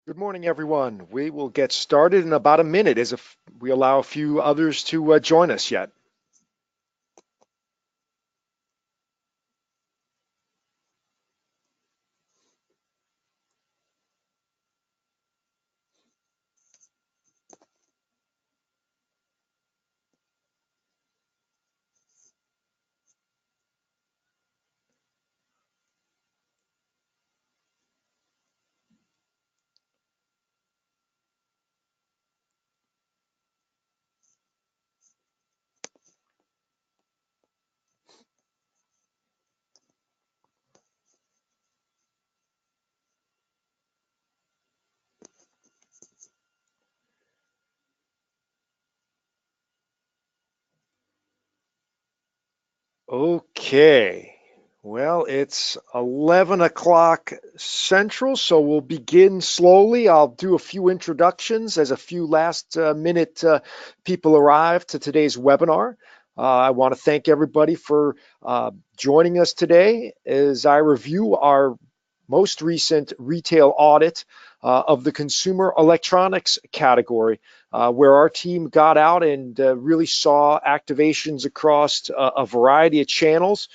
Good morning, everyone. We will get started in about a minute as if we allow a few others to join us yet. Okay. Well, it's 11 o'clock Central, so we'll begin slowly. I'll do a few introductions as a few last minute people arrive to today's webinar. I want to thank everybody for joining us today as I review our most recent retail audit of the consumer electronics category, where our team got out and really saw activations across a variety of channels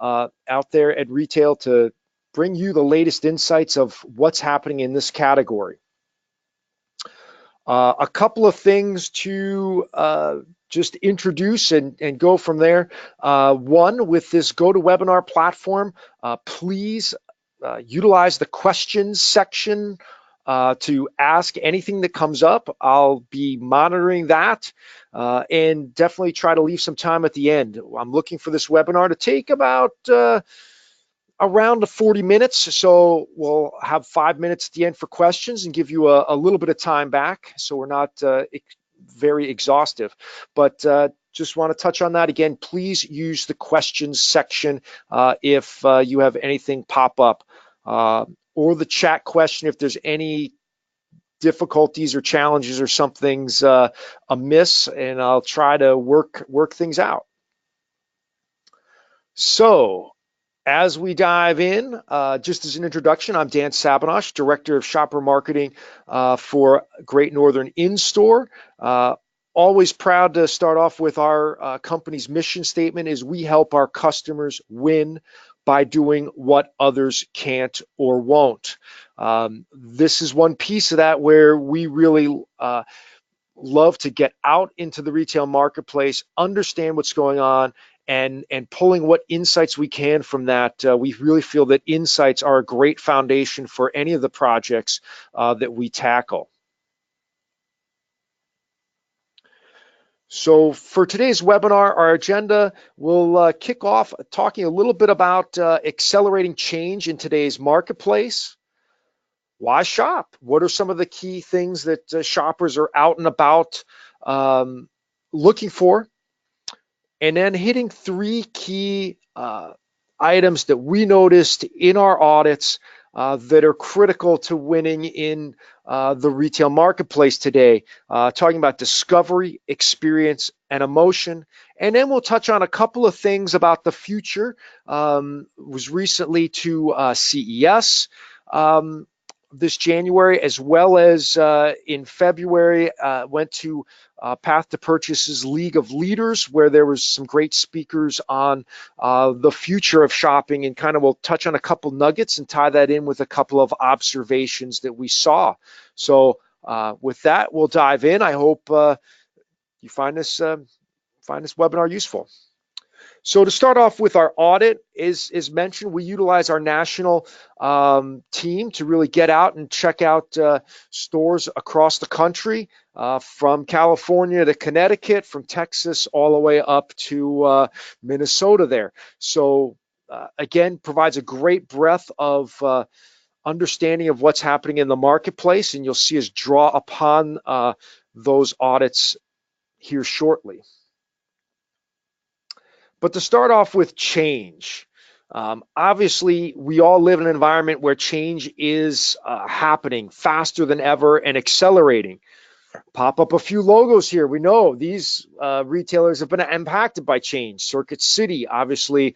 out there at retail to bring you the latest insights of what's happening in this category. A couple of things to just introduce and go from there. One, with this GoToWebinar platform, please utilize the questions section to ask anything that comes up. I'll be monitoring that and definitely try to leave some time at the end. I'm looking for this webinar to take about around 40 minutes. So we'll have 5 minutes at the end for questions and give you a little bit of time back. So we're not very exhaustive, but just want to touch on that again. Please use the questions section if you have anything pop up or the chat question if there's any difficulties or challenges or something's amiss, and I'll try to work things out. So as we dive in, just as an introduction, I'm Dan Sabinosh, Director of Shopper Marketing for Great Northern Instore. Always proud to start off with our company's mission statement is we help our customers win by doing what others can't or won't. This is one piece of that where we really love to get out into the retail marketplace, understand what's going on, and pulling what insights we can from that. We really feel that insights are a great foundation for any of the projects that we tackle. So for today's webinar, our agenda will kick off talking a little bit about accelerating change in today's marketplace. Why shop? What are some of the key things that shoppers are out and about looking for? And then hitting three key items that we noticed in our audits that are critical to winning in the retail marketplace today. Talking about discovery, experience, and emotion. And then we'll touch on a couple of things about the future. Was recently to CES. This January, as well as in February, went to Path to Purchase's League of Leaders, where there was some great speakers on the future of shopping, and kind of we'll touch on a couple nuggets and tie that in with a couple of observations that we saw. So with that, we'll dive in. I hope you find this webinar useful. So to start off with our audit, as mentioned, we utilize our national team to really get out and check out stores across the country, from California to Connecticut, from Texas all the way up to Minnesota there. So again, provides a great breadth of understanding of what's happening in the marketplace, and you'll see us draw upon those audits here shortly. But to start off with change, obviously we all live in an environment where change is happening faster than ever and accelerating. Pop up a few logos here. We know these retailers have been impacted by change. Circuit City, obviously,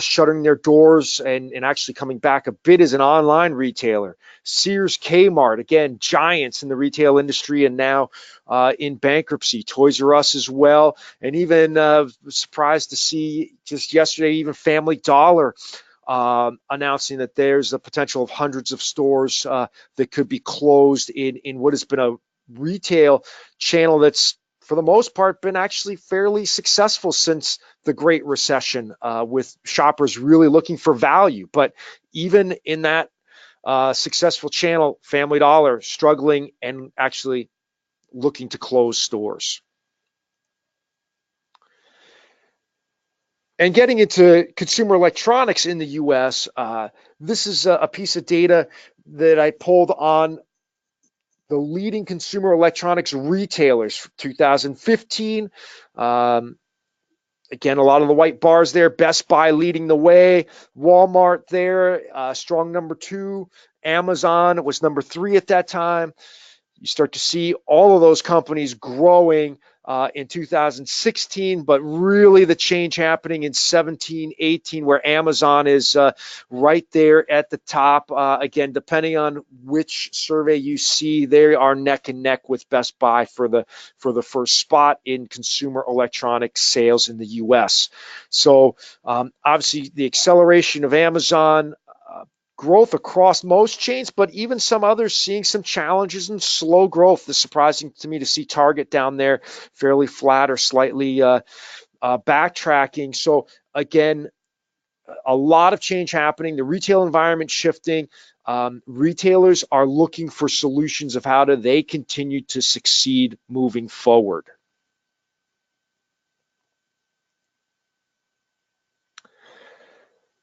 shuttering their doors and actually coming back a bit as an online retailer. Sears, Kmart, again, giants in the retail industry and now in bankruptcy. Toys R Us as well. And even surprised to see just yesterday, even Family Dollar announcing that there's a potential of hundreds of stores that could be closed in what has been a retail channel that's for the most part been actually fairly successful since the Great Recession, with shoppers really looking for value. But even in that successful channel, Family Dollar struggling and actually looking to close stores. And getting into consumer electronics in the US, this is a piece of data that I pulled on the leading consumer electronics retailers for 2015. Again, a lot of the white bars there. Best Buy leading the way. Walmart there, strong number 2. Amazon was number 3 at that time. You start to see all of those companies growing in 2016, but really the change happening in 17, 18, where Amazon is right there at the top. Again, depending on which survey you see, they are neck and neck with Best Buy for the first spot in consumer electronics sales in the U.S. So obviously the acceleration of Amazon, growth across most chains, but even some others seeing some challenges and slow growth. It's surprising to me to see Target down there fairly flat or slightly backtracking. So again, a lot of change happening, the retail environment shifting. Retailers are looking for solutions of how do they continue to succeed moving forward.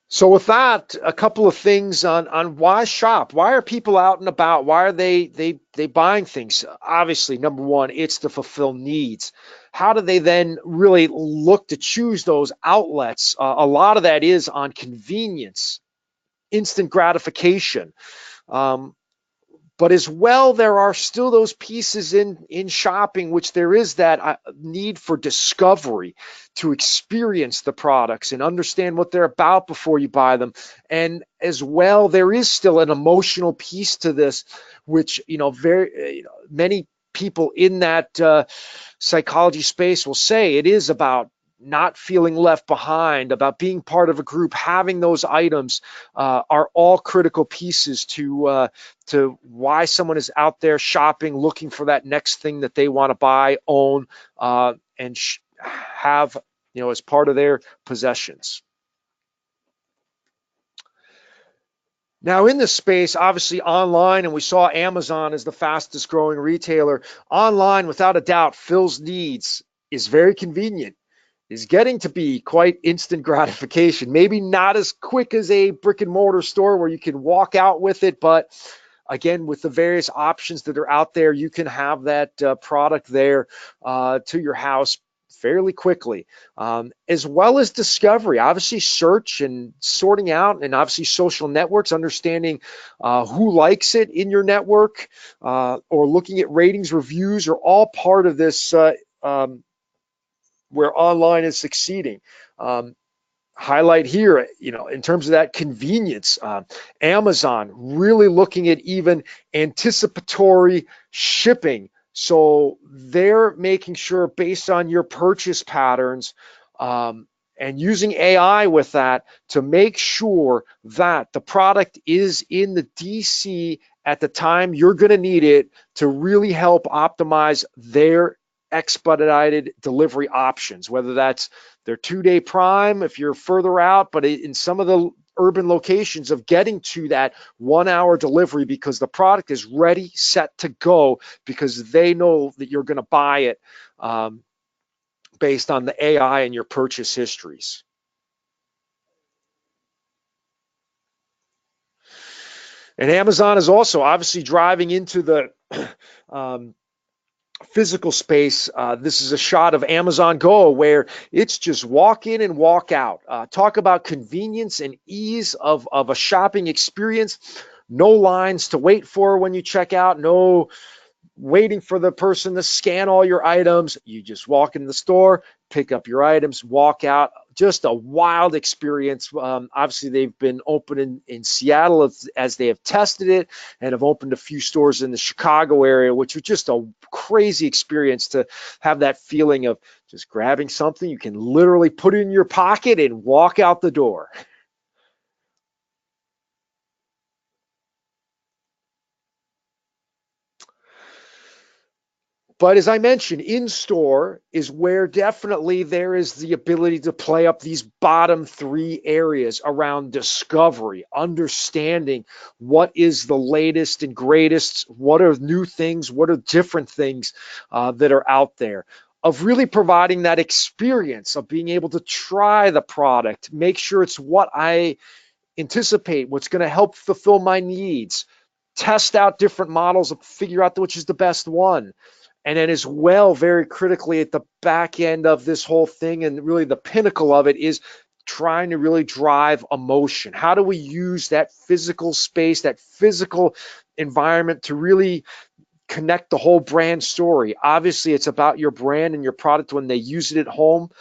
So with that, a couple of things on why shop. Why are people out and about? Why are they buying things? Obviously, number one, it's to fulfill needs. How do they then really look to choose those outlets? A lot of that is on convenience, instant gratification. Um, but as well, there are still those pieces in shopping which there is that need for discovery, to experience the products and understand what they're about before you buy them. And as well, there is still an emotional piece to this, which very many people in that psychology space will say it is about not feeling left behind, about being part of a group. Having those items are all critical pieces to why someone is out there shopping, looking for that next thing that they want to buy, own, and have as part of their possessions. Now in this space, obviously online, and we saw Amazon as the fastest growing retailer. Online, without a doubt, fills needs, is very convenient, is getting to be quite instant gratification. Maybe not as quick as a brick and mortar store where you can walk out with it, but again, with the various options that are out there, you can have that product there to your house fairly quickly, as well as discovery. Obviously, search and sorting out, and obviously social networks, understanding who likes it in your network, or looking at ratings, reviews, are all part of this where online is succeeding. Highlight here, in terms of that convenience, Amazon really looking at even anticipatory shipping. So they're making sure, based on your purchase patterns, and using AI with that, to make sure that the product is in the DC at the time you're going to need it, to really help optimize their expedited delivery options, whether that's their 2-day prime if you're further out, but in some of the urban locations, of getting to that 1-hour delivery because the product is ready, set to go, because they know that you're going to buy it based on the AI and your purchase histories. And Amazon is also obviously driving into the physical space. This is a shot of Amazon Go where it's just walk in and walk out. Talk about convenience and ease of a shopping experience. No lines to wait for when you check out. No waiting for the person to scan all your items. You just walk in the store, pick up your items, walk out. Just a wild experience. Obviously, they've been open in Seattle as they have tested it, and have opened a few stores in the Chicago area, which was just a crazy experience to have that feeling of just grabbing something you can literally put in your pocket and walk out the door. But as I mentioned, in store is where definitely there is the ability to play up these bottom three areas around discovery, understanding what is the latest and greatest, what are new things, what are different things that are out there, of really providing that experience of being able to try the product, make sure it's what I anticipate, what's going to help fulfill my needs, test out different models, figure out which is the best one. And then as well, very critically at the back end of this whole thing, and really the pinnacle of it, is trying to really drive emotion. How do we use that physical space, that physical environment to really connect the whole brand story? Obviously, it's about your brand and your product when they use it at home,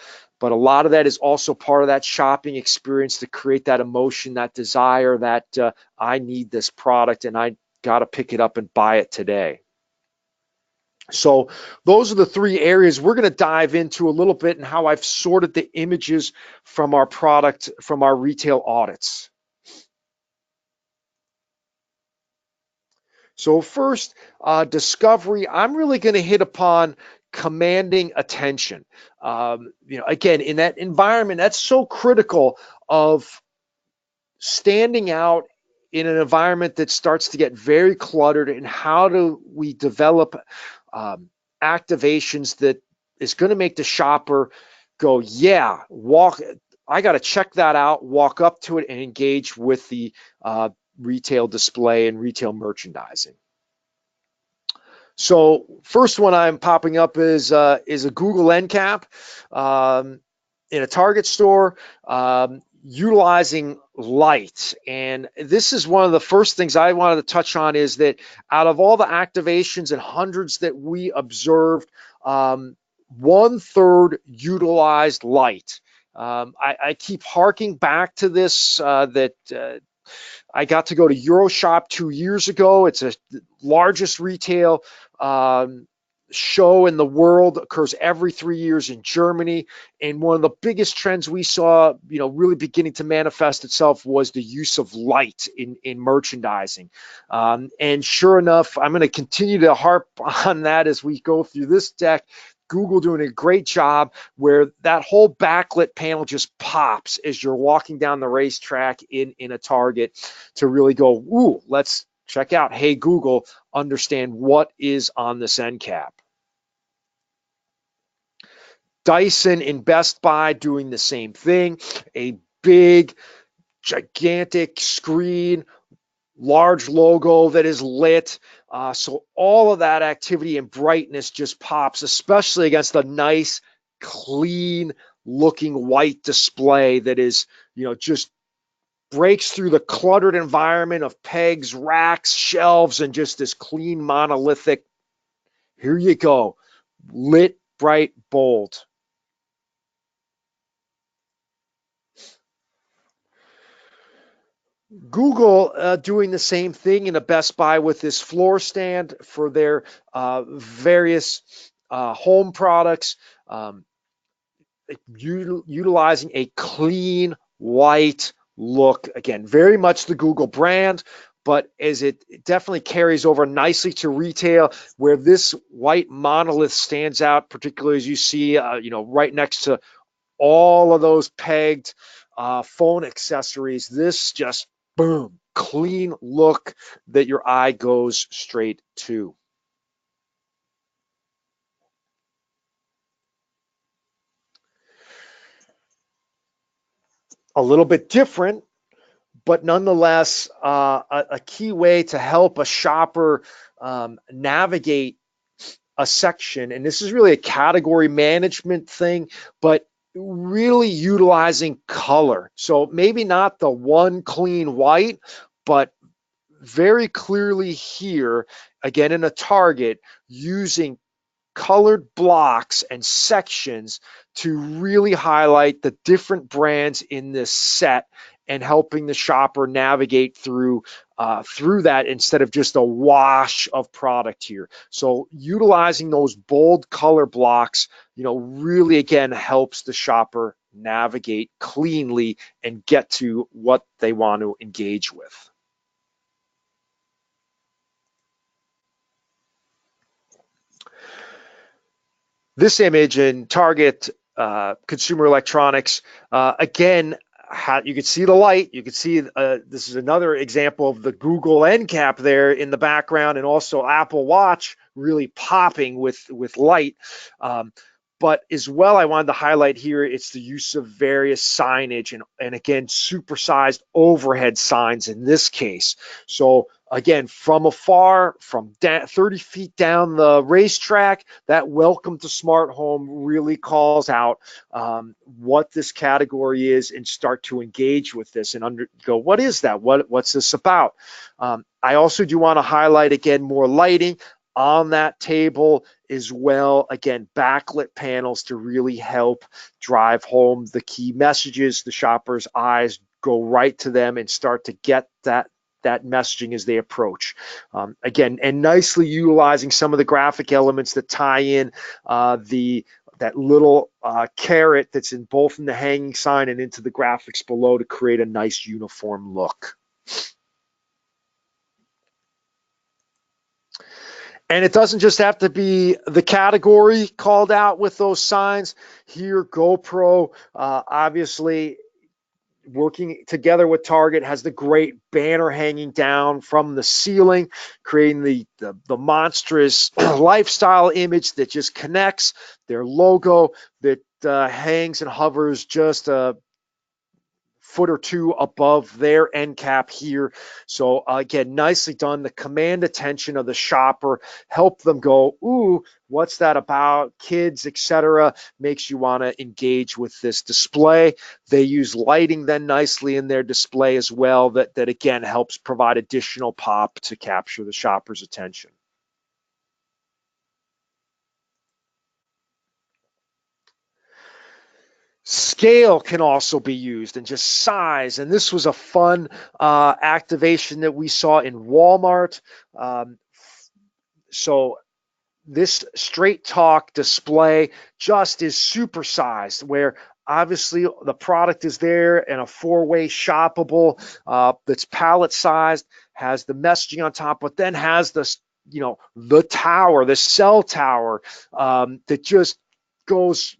but a lot of that is also part of that shopping experience to create that emotion, that desire that I need this product and I got to pick it up and buy it today. So those are the three areas we're going to dive into a little bit, and how I've sorted the images from our product, from our retail audits. So first, discovery, I'm really going to hit upon commanding attention. Again, in that environment, that's so critical of standing out in an environment that starts to get very cluttered. And how do we develop activations that is going to make the shopper go, yeah, I got to check that out, walk up to it and engage with the retail display and retail merchandising. So first one I'm popping up is a Google end cap in a Target store, utilizing light. And this is one of the first things I wanted to touch on, is that out of all the activations and hundreds that we observed, 1/3 utilized light. I keep harking back to this, that I got to go to Euroshop 2 years ago. It's the largest retail show in the world, occurs every 3 years in Germany. And one of the biggest trends we saw, really beginning to manifest itself, was the use of light in merchandising. And sure enough, I'm going to continue to harp on that as we go through this deck. Google doing a great job where that whole backlit panel just pops as you're walking down the racetrack in a Target, to really go, ooh, let's check out, hey, Google, understand what is on this end cap. Dyson in Best Buy doing the same thing. A big, gigantic screen, large logo that is lit. So all of that activity and brightness just pops, especially against a nice, clean looking white display that is, just breaks through the cluttered environment of pegs, racks, shelves, and just this clean, monolithic, here you go, lit, bright, bold. Google doing the same thing in a Best Buy with this floor stand for their various home products, utilizing a clean white look. Again, very much the Google brand, but as it definitely carries over nicely to retail, where this white monolith stands out, particularly as you see, right next to all of those pegged phone accessories. This just, boom, clean look that your eye goes straight to. A little bit different, but nonetheless, a key way to help a shopper navigate a section. And this is really a category management thing, but really utilizing color. So maybe not the one clean white, but very clearly here, again in a Target, using colored blocks and sections to really highlight the different brands in this set and helping the shopper navigate through that instead of just a wash of product here. So utilizing those bold color blocks, really again helps the shopper navigate cleanly and get to what they want to engage with. This image in Target Consumer Electronics, again, you can see the light. You can see this is another example of the Google end cap there in the background, and also Apple Watch really popping with light. But as well, I wanted to highlight here, it's the use of various signage and again, supersized overhead signs in this case. So again, from afar, from 30 feet down the racetrack, that welcome to smart home really calls out what this category is and start to engage with this and go, what is that? What's this about? I also do want to highlight again more lighting on that table as well. Again, backlit panels to really help drive home the key messages. The shopper's eyes go right to them and start to get that messaging as they approach. Again, and nicely utilizing some of the graphic elements that tie in that little caret that's in both in the hanging sign and into the graphics below to create a nice uniform look. And it doesn't just have to be the category called out with those signs. Here, GoPro, obviously, working together with Target, has the great banner hanging down from the ceiling, creating the monstrous lifestyle image that just connects their logo that hangs and hovers just a foot or two above their end cap here. So again, nicely done. The command attention of the shopper, help them go, ooh, what's that about? Kids, etc. Makes you want to engage with this display. They use lighting then nicely in their display as well. That again helps provide additional pop to capture the shopper's attention. Scale can also be used, and just size. And this was a fun activation that we saw in Walmart. So this straight talk display just is supersized, where obviously the product is there in a four-way shoppable that's pallet sized, has the messaging on top, but then has this, the tower, the cell tower that just goes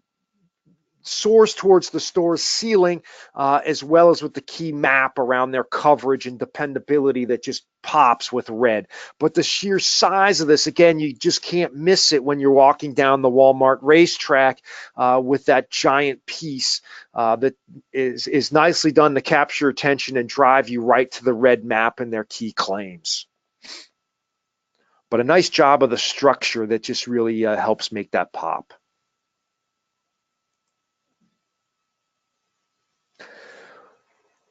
soars towards the store's ceiling, as well as with the key map around their coverage and dependability that just pops with red. But the sheer size of this, again, you just can't miss it when you're walking down the Walmart racetrack with that giant piece that is nicely done to capture attention and drive you right to the red map and their key claims. But a nice job of the structure that just really helps make that pop.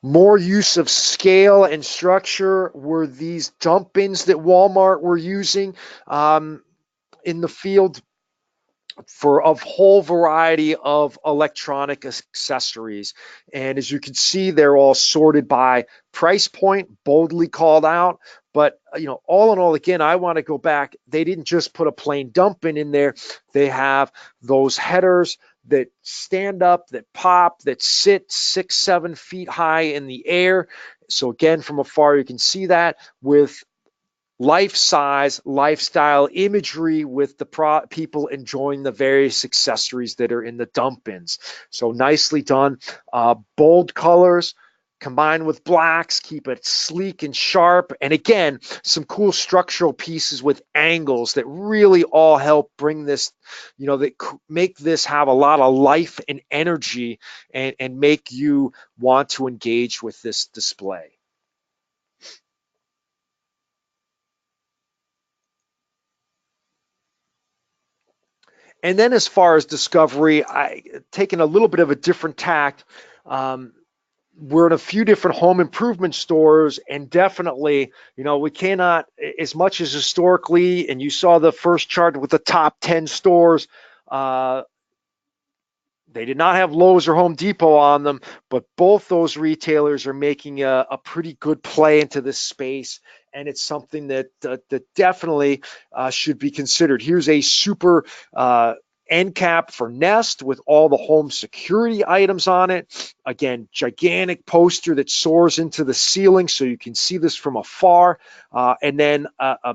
More use of scale and structure were these dump bins that Walmart were using in the field for a whole variety of electronic accessories. And as you can see, they're all sorted by price point, boldly called out. But all in all, again, I want to go back. They didn't just put a plain dump bin in there. They have those headers that stand up, that pop, that sit 6-7 feet high in the air. So again, from afar, you can see that with life-size lifestyle imagery with the people enjoying the various accessories that are in the dump bins. So nicely done. Bold colors combined with blacks, keep it sleek and sharp. And again, some cool structural pieces with angles that really all help bring this, that make this have a lot of life and energy and make you want to engage with this display. And then as far as discovery, I taken a little bit of a different tact. we're in a few different home improvement stores, and definitely, we cannot, as much as historically, and you saw the first chart with the top 10 stores, uh, they did not have Lowe's or Home Depot on them, but both those retailers are making a pretty good play into this space, and it's something that definitely should be considered. Here's a super end cap for Nest with all the home security items on it. Again, gigantic poster that soars into the ceiling, so you can see this from afar, and then a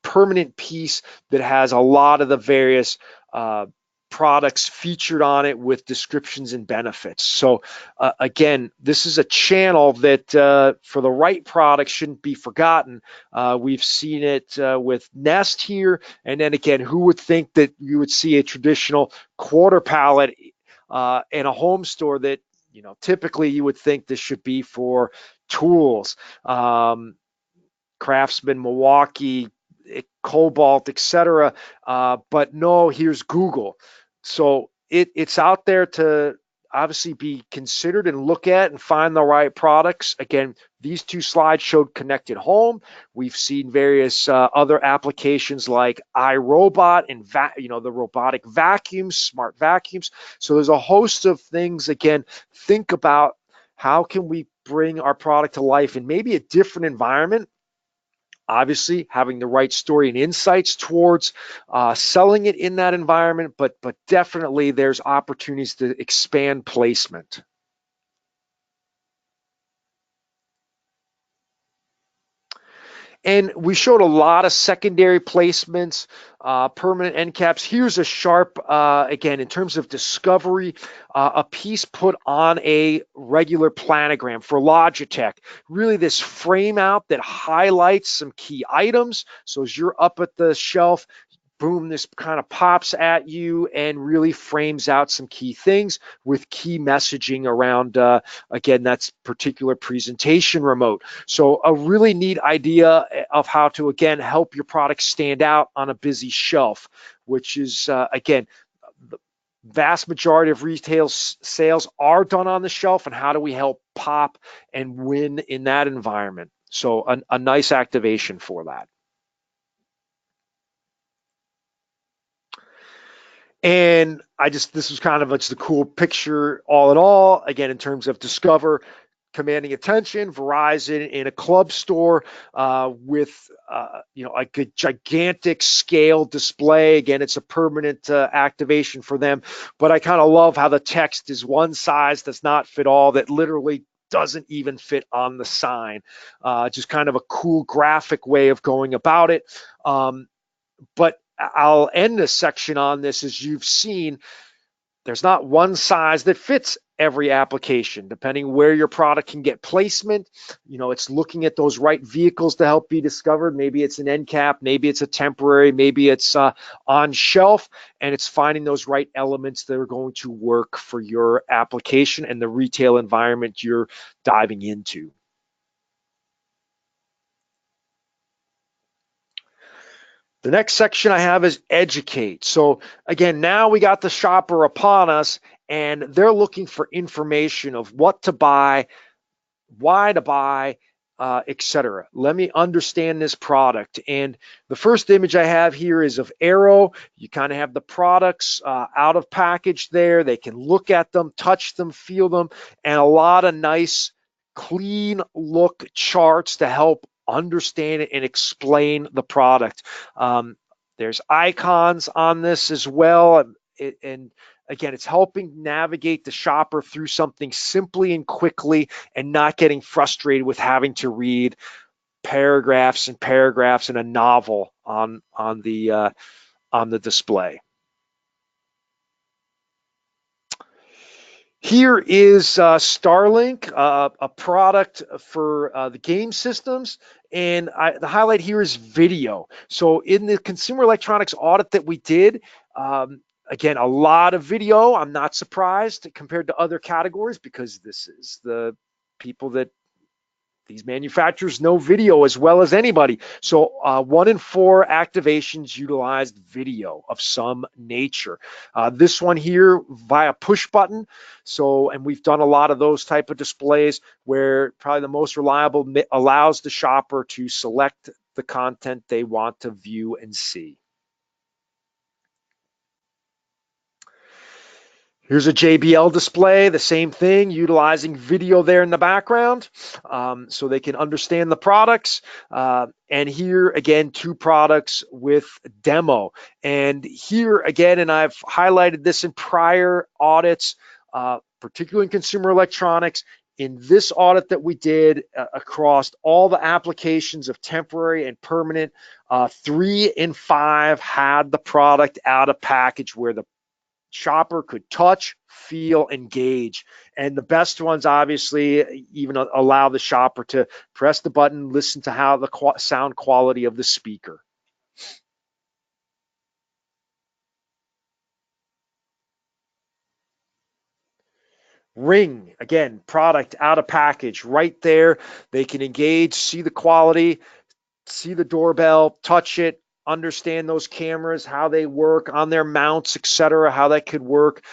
permanent piece that has a lot of the various uh, products featured on it with descriptions and benefits. So again, this is a channel that for the right product shouldn't be forgotten. We've seen it with Nest here, and then again, who would think that you would see a traditional quarter pallet in a home store that typically you would think this should be for tools. Craftsman, Milwaukee, Cobalt, etc. But no, here's Google. So it's out there to obviously be considered and look at and find the right products. Again, these two slides showed connected home. We've seen various other applications like iRobot and the robotic vacuums, smart vacuums. So there's a host of things. Again, think about how can we bring our product to life in maybe a different environment. Obviously, having the right story and insights towards selling it in that environment, but definitely there's opportunities to expand placement. And we showed a lot of secondary placements, permanent end caps. Here's a sharp, again, in terms of discovery, a piece put on a regular planogram for Logitech. Really this frame out that highlights some key items. So as you're up at the shelf, boom, this kind of pops at you and really frames out some key things with key messaging around, again, that particular presentation remote. So a really neat idea of how to, again, help your product stand out on a busy shelf, which is, again, the vast majority of retail sales are done on the shelf, and how do we help pop and win in that environment? So a nice activation for that. And this was kind of just a cool picture all in all, again, in terms of Discover commanding attention, Verizon in a club store with, like a gigantic scale display. Again, it's a permanent activation for them, but I kind of love how the text is one size does not fit all, that literally doesn't even fit on the sign. Just kind of a cool graphic way of going about it. But I'll end this section on this. As you've seen, there's not one size that fits every application. Depending where your product can get placement, it's looking at those right vehicles to help be discovered. Maybe it's an end cap, maybe it's a temporary, maybe it's on shelf, and it's finding those right elements that are going to work for your application and the retail environment you're diving into. The next section I have is educate. So again, now we got the shopper upon us, and they're looking for information of what to buy, why to buy, etc. Let me understand this product. And the first image I have here is of Arrow. You kind of have the products out of package there. They can look at them, touch them, feel them, and a lot of nice, clean look charts to help understand it and explain the product. There's icons on this as well. And again, it's helping navigate the shopper through something simply and quickly, and not getting frustrated with having to read paragraphs and paragraphs in a novel on the display. Here is Starlink, a product for the game systems. And the highlight here is video. So in the consumer electronics audit that we did, again, a lot of video. I'm not surprised compared to other categories, because this is the people that these manufacturers know video as well as anybody. So 1 in 4 activations utilized video of some nature. This one here via push button. So, and we've done a lot of those type of displays where probably the most reliable allows the shopper to select the content they want to view and see. Here's a JBL display, the same thing, utilizing video there in the background so they can understand the products. And here again, 2 products with demo. And here again, and I've highlighted this in prior audits, particularly in consumer electronics, in this audit that we did across all the applications of temporary and permanent, 3 in 5 had the product out of package where the shopper could touch, feel, engage. And the best ones obviously even allow the shopper to press the button, listen to how the sound quality of the speaker. Ring, again, product out of package right there. They can engage, see the quality, see the doorbell, touch it, understand those cameras, how they work on their mounts, etc., how that could work.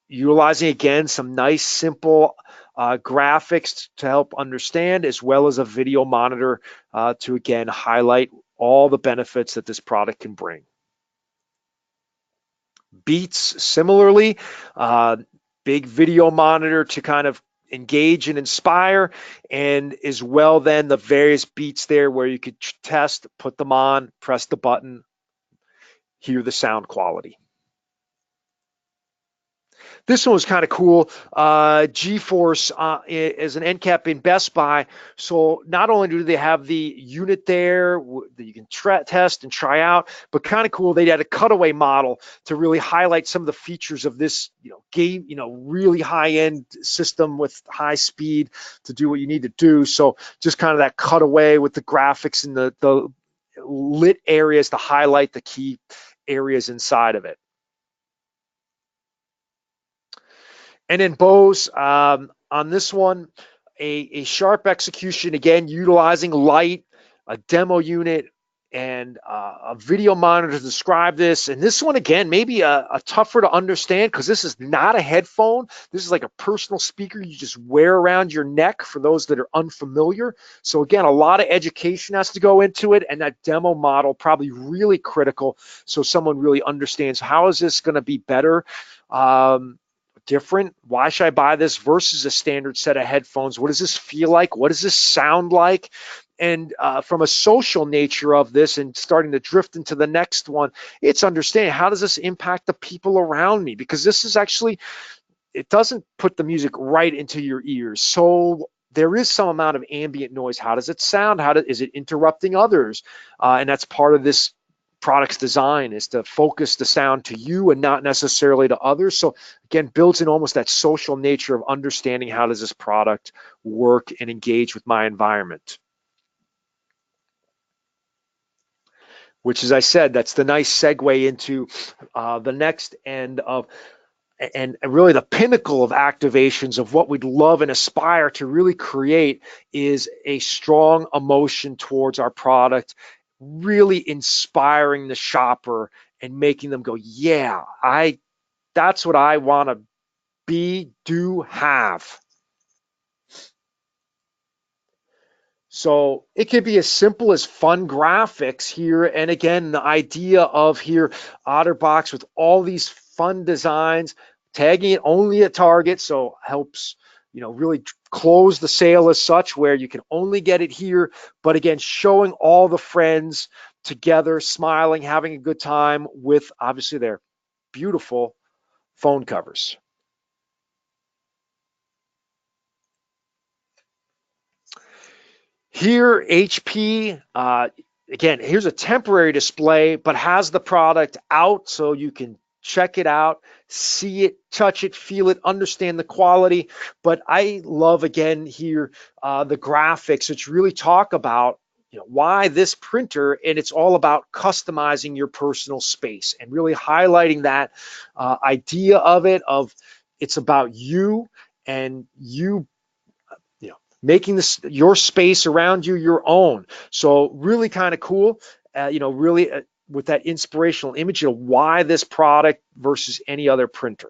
Utilizing again some nice simple graphics to help understand, as well as a video monitor to again highlight all the benefits that this product can bring. Beats, similarly, big video monitor to kind of engage and inspire, and as well then the various Beats there where you could test, put them on, press the button, hear the sound quality. This one was kind of cool. GeForce is an end cap in Best Buy. So not only do they have the unit there that you can test and try out, but kind of cool, they had a cutaway model to really highlight some of the features of this, game, really high-end system with high speed to do what you need to do. So just kind of that cutaway with the graphics and the lit areas to highlight the key areas inside of it. And then Bose, on this one, a sharp execution, again, utilizing light, a demo unit, and a video monitor to describe this. And this one, again, maybe a tougher to understand because this is not a headphone. This is like a personal speaker you just wear around your neck for those that are unfamiliar. So again, a lot of education has to go into it, and that demo model probably really critical so someone really understands how is this going to be better, different. Why should I buy this versus a standard set of headphones? What does this feel like? What does this sound like? And from a social nature of this and starting to drift into the next one, it's understanding how does this impact the people around me? Because this is actually, it doesn't put the music right into your ears. So there is some amount of ambient noise. How does it sound? Is it interrupting others? And that's part of this product's design, is to focus the sound to you and not necessarily to others. So again, builds in almost that social nature of understanding how does this product work and engage with my environment. Which, as I said, that's the nice segue into the next end of, and really the pinnacle of activations of what we'd love and aspire to really create is a strong emotion towards our product, really inspiring the shopper and making them go, yeah, that's what I want to be, do, have. So it could be as simple as fun graphics here. And again, the idea of here, OtterBox with all these fun designs, tagging it only at Target. So helps, really close the sale as such where you can only get it here. But again, showing all the friends together, smiling, having a good time with obviously their beautiful phone covers. Here, HP, again, here's a temporary display, but has the product out so you can check it out, see it, touch it, feel it, understand the quality. But I love, again, here, the graphics, which really talk about why this printer, and it's all about customizing your personal space and really highlighting that idea of it, of it's about you and you making this your space around you your own. So really kind of cool, really with that inspirational image of why this product versus any other printer.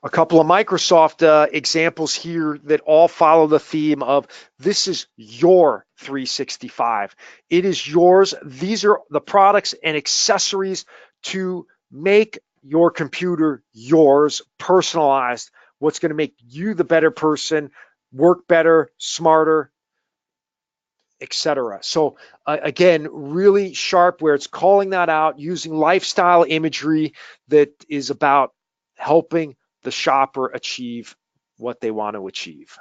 A couple of Microsoft examples here that all follow the theme of this is your 365. It is yours. These are the products and accessories to make your computer yours, personalized, what's going to make you the better person, work better, smarter, etc. So again, really sharp where it's calling that out using lifestyle imagery that is about helping the shopper achieve what they want to achieve.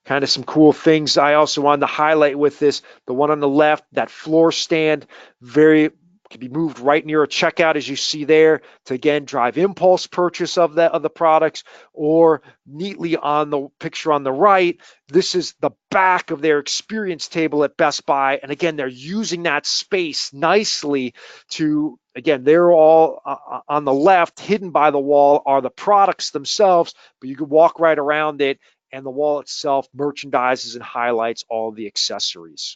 Kind of some cool things I also wanted to highlight with this. The one on the left, that floor stand, very can be moved right near a checkout, as you see there, to again drive impulse purchase of the products, or neatly on the picture on the right, this is the back of their experience table at Best Buy, and again they're using that space nicely to, again, they're all on the left, hidden by the wall are the products themselves, but you can walk right around it, and the wall itself merchandises and highlights all the accessories.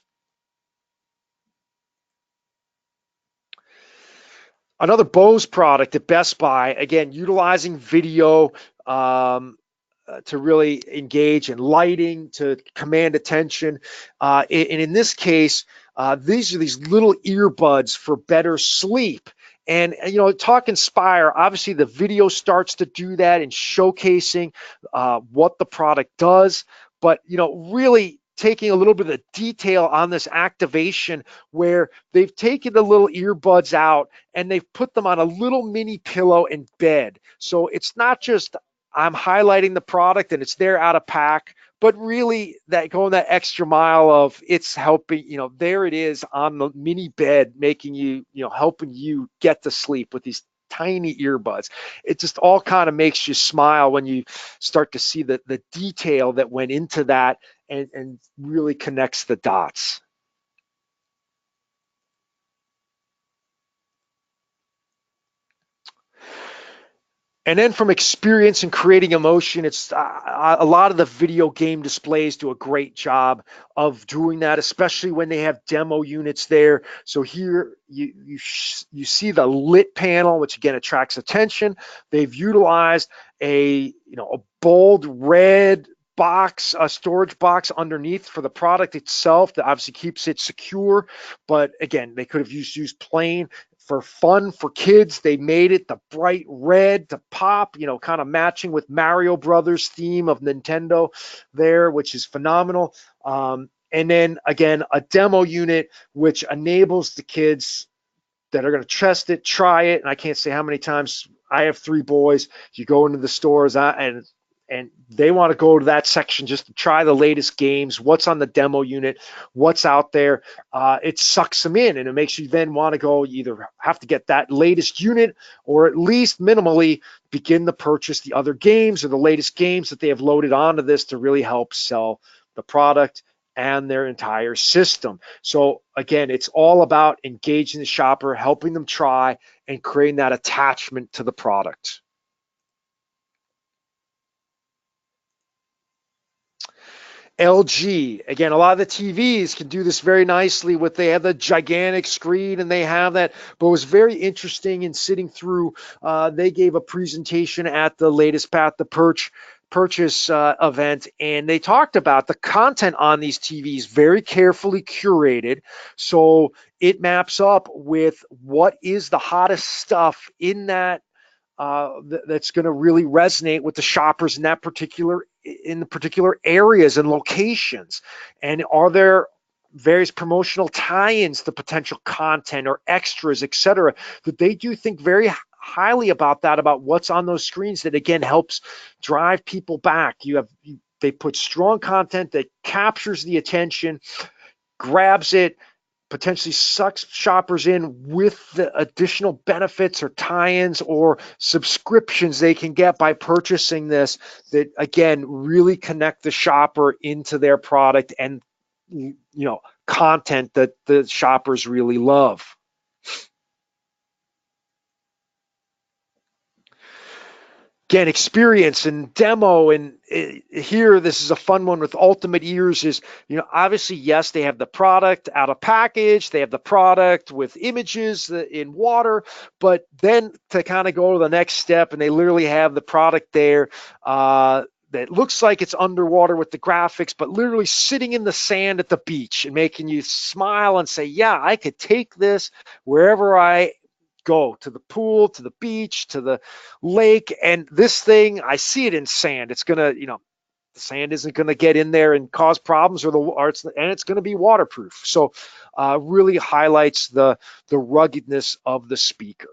Another Bose product at Best Buy, again, utilizing video to really engage in lighting, to command attention. And in this case, these are these little earbuds for better sleep. And Talk Inspire, obviously the video starts to do that and showcasing what the product does, but really taking a little bit of detail on this activation where they've taken the little earbuds out and they've put them on a little mini pillow in bed. So it's not just I'm highlighting the product and it's there out of pack, but really that going that extra mile of it's helping, there it is on the mini bed, making you, helping you get to sleep with these tiny earbuds. It just all kind of makes you smile when you start to see the detail that went into that, and really connects the dots. And then from experience and creating emotion, it's a lot of the video game displays do a great job of doing that, especially when they have demo units there. So here you see the lit panel, which again attracts attention. They've utilized a bold red box, a storage box underneath for the product itself that obviously keeps it secure. But again, they could have used plain. For fun for kids, they made it the bright red to pop, kind of matching with Mario Brothers theme of Nintendo there, which is phenomenal. And then again, a demo unit which enables the kids that are going to test it, try it. And I can't say how many times I have 3 boys. You go into the stores and they want to go to that section just to try the latest games, what's on the demo unit, what's out there. It sucks them in, and it makes you then want to go, you either have to get that latest unit or at least minimally begin to purchase the other games or the latest games that they have loaded onto this to really help sell the product and their entire system. So again, it's all about engaging the shopper, helping them try, and creating that attachment to the product. LG, again, a lot of the TVs can do this very nicely with, they have the gigantic screen and they have that, but it was very interesting in sitting through, they gave a presentation at the latest Path to Purchase event, and they talked about the content on these TVs, very carefully curated, so it maps up with what is the hottest stuff in that that's going to really resonate with the shoppers in the particular areas and locations. And are there various promotional tie-ins to potential content or extras, etc., that they do think very highly about that, about what's on those screens, that again helps drive people back. They put strong content that captures the attention, grabs it, potentially sucks shoppers in with the additional benefits or tie-ins or subscriptions they can get by purchasing this, that again really connect the shopper into their product and content that the shoppers really love. Again, experience and demo. And here, this is a fun one with Ultimate Ears is, obviously, yes, they have the product out of package, they have the product with images in water, but then to kind of go to the next step, and they literally have the product there that looks like it's underwater with the graphics, but literally sitting in the sand at the beach and making you smile and say, yeah, I could take this wherever I go, to the pool, to the beach, to the lake. And this thing, I see it in sand. It's going to, the sand isn't going to get in there and cause problems, and it's going to be waterproof. So really highlights the ruggedness of the speaker.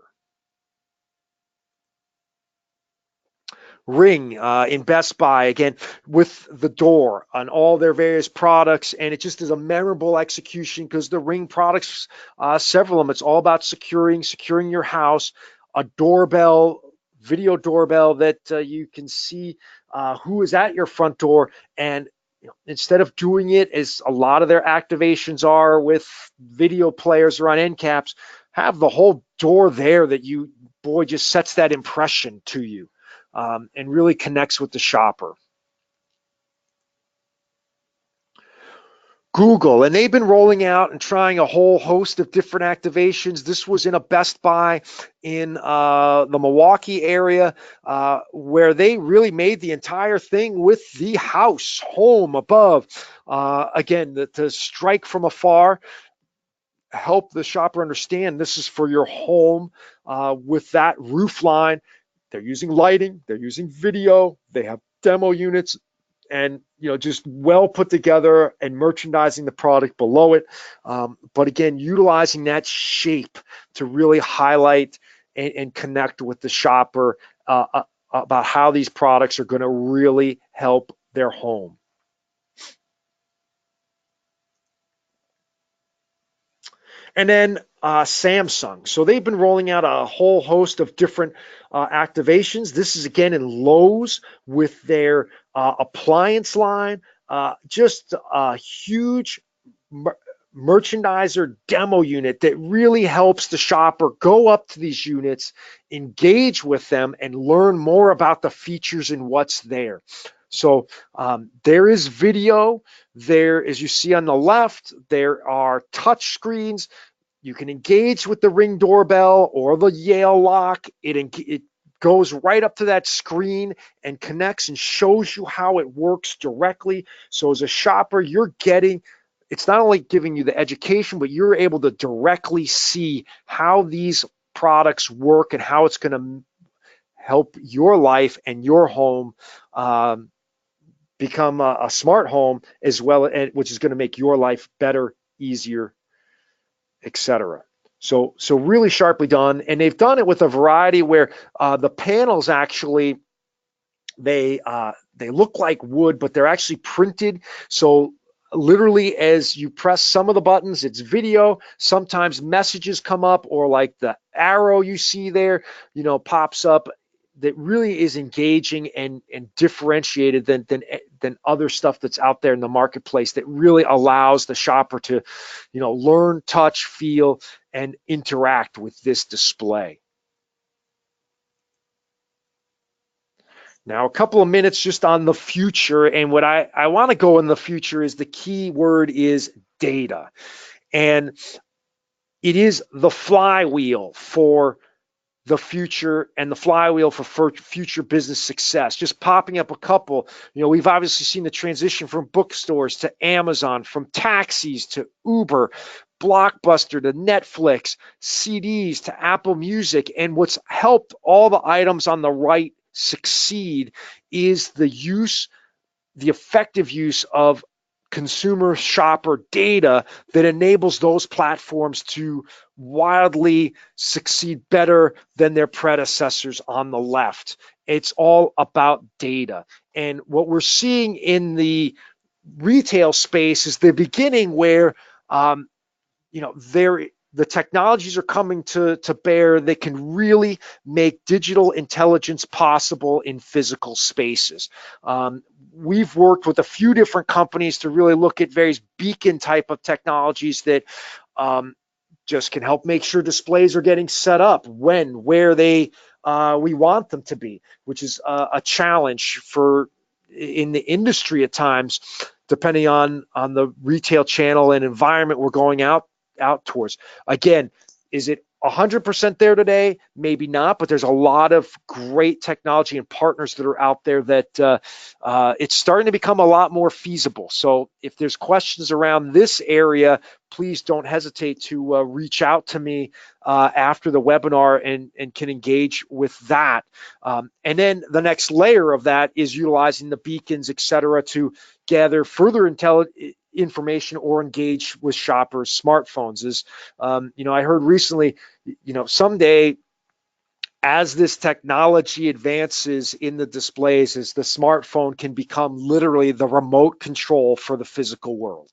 Ring in Best Buy, again, with the door on all their various products. And it just is a memorable execution because the Ring products, several of them, it's all about securing your house. A doorbell, video doorbell that you can see who is at your front door. And instead of doing it as a lot of their activations are with video players or on end caps, have the whole door there that just sets that impression to you. And really connects with the shopper. Google, and they've been rolling out and trying a whole host of different activations. This was in a Best Buy in the Milwaukee area where they really made the entire thing with the home above. Again, to strike from afar, help the shopper understand this is for your home with that roof line. They're using lighting, they're using video, they have demo units, and just well put together and merchandising the product below it. But again, utilizing that shape to really highlight and connect with the shopper about how these products are going to really help their home. And then Samsung. So they've been rolling out a whole host of different activations. This is again in Lowe's with their appliance line. Just a huge merchandiser demo unit that really helps the shopper go up to these units, engage with them, and learn more about the features and what's there. So there is video there, as you see on the left. There are touch screens. You can engage with the Ring doorbell or the Yale lock. It goes right up to that screen and connects and shows you how it works directly. So as a shopper, it's not only giving you the education, but you're able to directly see how these products work and how it's going to help your life and your home become a smart home as well, which is going to make your life better, easier, etc. So really sharply done, and they've done it with a variety where the panels actually they look like wood, but they're actually printed. So literally, as you press some of the buttons, it's video. Sometimes messages come up, or like the arrow you see there, pops up. That really is engaging and differentiated than other stuff that's out there in the marketplace that really allows the shopper to, learn, touch, feel, and interact with this display. Now, a couple of minutes just on the future, and what I want to go in the future is the key word is data. And it is the flywheel for the future and the flywheel for future business success. Just popping up a couple, we've obviously seen the transition from bookstores to Amazon, from taxis to Uber, Blockbuster to Netflix, CDs to Apple Music. And what's helped all the items on the right succeed is the effective use of consumer shopper data that enables those platforms to wildly succeed better than their predecessors on the left. It's all about data. And what we're seeing in the retail space is the beginning where the technologies are coming to bear that can really make digital intelligence possible in physical spaces. We've worked with a few different companies to really look at various beacon type of technologies that just can help make sure displays are getting set up where they we want them to be, which is a challenge for in the industry at times, depending on the retail channel and environment we're going out towards. Again, is it 100% there today? Maybe not, but there's a lot of great technology and partners that are out there that it's starting to become a lot more feasible. So if there's questions around this area, please don't hesitate to reach out to me after the webinar and can engage with that. And then the next layer of that is utilizing the beacons, et cetera, to gather further information or engage with shoppers' smartphones. I heard recently, someday as this technology advances in the displays, as the smartphone can become literally the remote control for the physical world.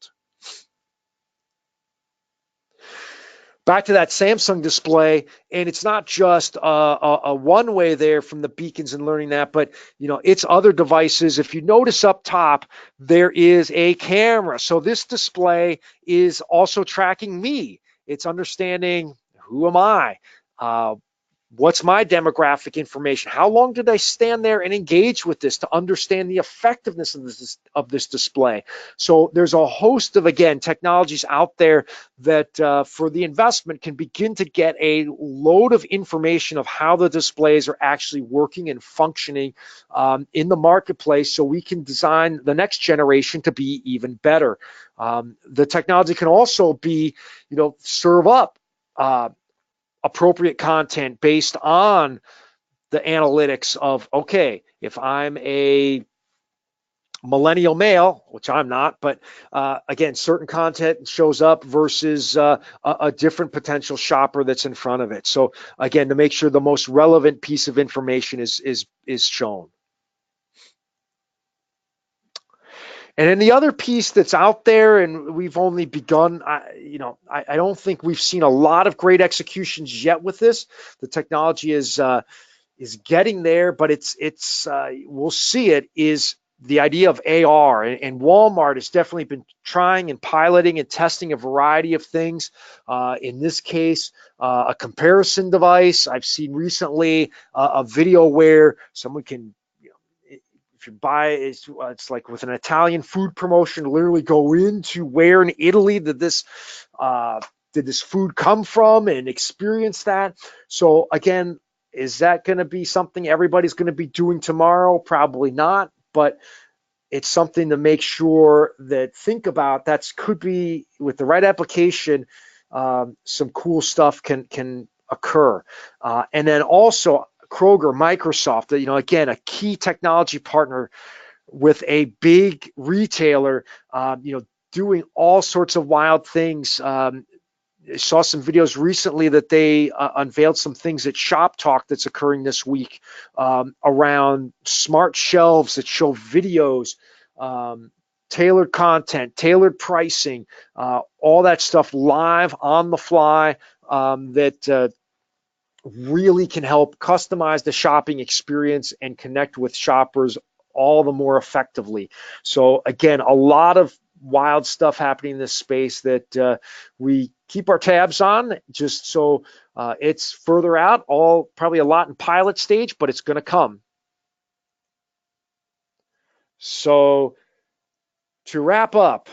Back to that Samsung display, and it's not just a one-way there from the beacons and learning that, but it's other devices. If you notice up top, there is a camera. So this display is also tracking me. It's understanding who am I, what's my demographic information, how long did I stand there and engage with this to understand the effectiveness of this display. So there's a host of, again, technologies out there that for the investment can begin to get a load of information of how the displays are actually working and functioning in the marketplace, so we can design the next generation to be even better. The technology can also be, serve up appropriate content based on the analytics of, okay, if I'm a millennial male, which I'm not, but again, certain content shows up versus a different potential shopper that's in front of it. So again, to make sure the most relevant piece of information is shown. And then the other piece that's out there, and we've only begun, I don't think we've seen a lot of great executions yet with this. The technology is getting there, but we'll see it, is the idea of AR. And Walmart has definitely been trying and piloting and testing a variety of things. In this case, a comparison device. I've seen recently a video where someone can, if you buy, it's like with an Italian food promotion, literally go into where in Italy did this food come from and experience that. So again, is that going to be something everybody's going to be doing tomorrow? Probably not, but it's something to make sure that think about. That could be, with the right application, some cool stuff can occur. And then also Kroger, Microsoft, again, a key technology partner with a big retailer, doing all sorts of wild things. I saw some videos recently that they unveiled some things at Shop Talk that's occurring this week around smart shelves that show videos, tailored content, tailored pricing, all that stuff live on the fly that really can help customize the shopping experience and connect with shoppers all the more effectively. So again, a lot of wild stuff happening in this space that we keep our tabs on, just so it's further out, probably a lot in pilot stage, but it's going to come. So to wrap up,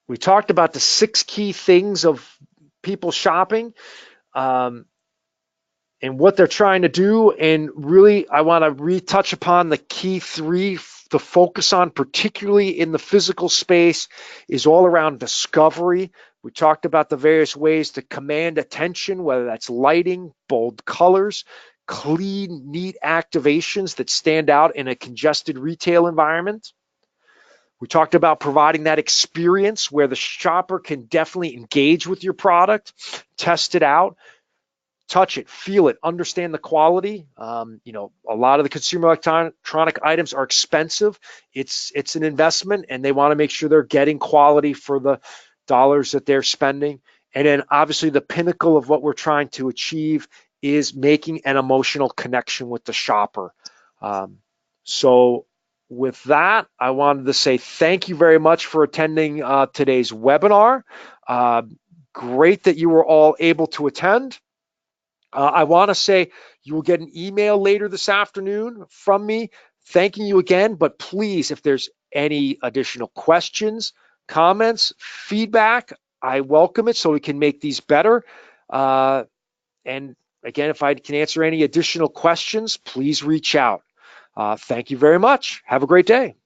we talked about the 6 key things of people shopping and what they're trying to do. And really, I want to retouch upon the key 3 to focus on, particularly in the physical space, is all around discovery. We talked about the various ways to command attention, whether that's lighting, bold colors, clean, neat activations that stand out in a congested retail environment. We talked about providing that experience where the shopper can definitely engage with your product, test it out, touch it, feel it, understand the quality. A lot of the consumer electronic items are expensive. It's an investment, and they want to make sure they're getting quality for the dollars that they're spending. And then obviously the pinnacle of what we're trying to achieve is making an emotional connection with the shopper. So with that, I wanted to say thank you very much for attending today's webinar. Great that you were all able to attend. I want to say you will get an email later this afternoon from me thanking you again. But please, if there's any additional questions, comments, feedback, I welcome it so we can make these better. And again, if I can answer any additional questions, please reach out. Thank you very much. Have a great day.